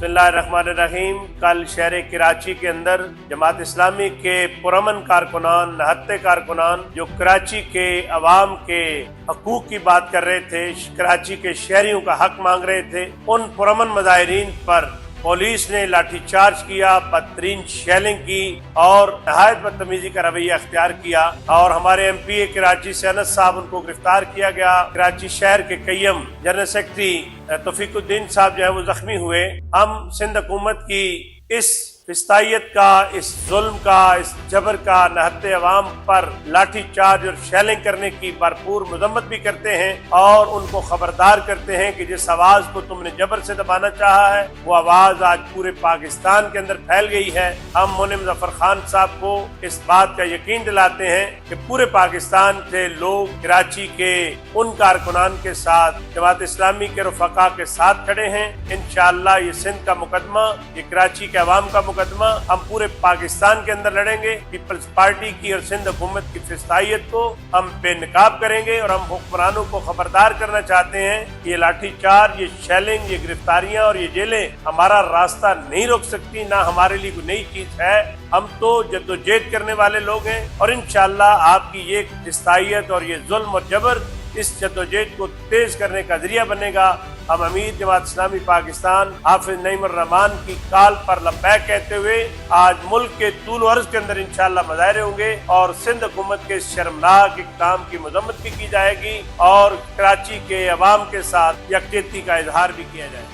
बिस्मिल्लाहिर्रहमानिर्रहीम। कल शहर कराची के अंदर जमात इस्लामी के पुरअमन कारकुनान, नहत्ते कारकुनान जो कराची के अवाम के हकूक की बात कर रहे थे, कराची के शहरियों का हक मांग रहे थे, उन पुरअमन मुजाहिरीन पर पुलिस ने लाठीचार्ज किया, बदतरीन शेलिंग की और नहायत बदतमीजी का रवैया अख्तियार किया और हमारे MP कराची से अनस साहब उनको गिरफ्तार किया गया। कराची शहर के कय्यम जनरल सेक्रेटरी तौफीकुद्दीन साहब जो है वो जख्मी हुए। हम सिंध हुकूमत की इस फिस्तायत का, इस जुल्म का, इस जबर का नहत्ते अवाम पर लाठी चार्ज और शेलिंग करने की भरपूर मजम्मत भी करते हैं और उनको खबरदार करते हैं कि जिस आवाज को तुमने जबर से दबाना चाहा है वो आवाज आज पूरे पाकिस्तान के अंदर फैल गई है। हम मुनीम जफर खान साहब को इस बात का यकीन दिलाते हैं कि पूरे पाकिस्तान से लोग कराची के उन कारकुनान के साथ, जमात इस्लामी के रुफका के साथ खड़े हैं। इंशाअल्लाह ये सिंध का मुकदमा, ये कराची के अवाम का मुकदमा हम पूरे पाकिस्तान के अंदर लड़ेंगे। पीपल्स पार्टी की और सिंध हुकूमत की फिस्तायत को हम बेनकाब करेंगे और हम हुक्मरानों को खबरदार करना चाहते हैं कि ये लाठीचार्ज, ये शेलिंग, ये गिरफ्तारियां और ये जेलें हमारा रास्ता नहीं रोक सकती, ना हमारे लिए कोई नई चीज है। हम तो जद्दोजहद करने वाले लोग हैं और इंशाअल्लाह आपकी ये फिस्तायत और ये जुल्म और जबर इस जद्दोजहद को तेज करने का जरिया बनेगा। हम अमीर जमात इस्लामी पाकिस्तान हाफिज नईमुर रहमान की काल पर लब्बैक कहते हुए आज मुल्क के तूल अर्ज के अंदर इंशाअल्लाह मुजाहरे होंगे और सिंध हुकूमत के शर्मनाक इक़दाम की मजम्मत भी की जाएगी और कराची के अवाम के साथ यकजहती का इजहार भी किया जाएगा।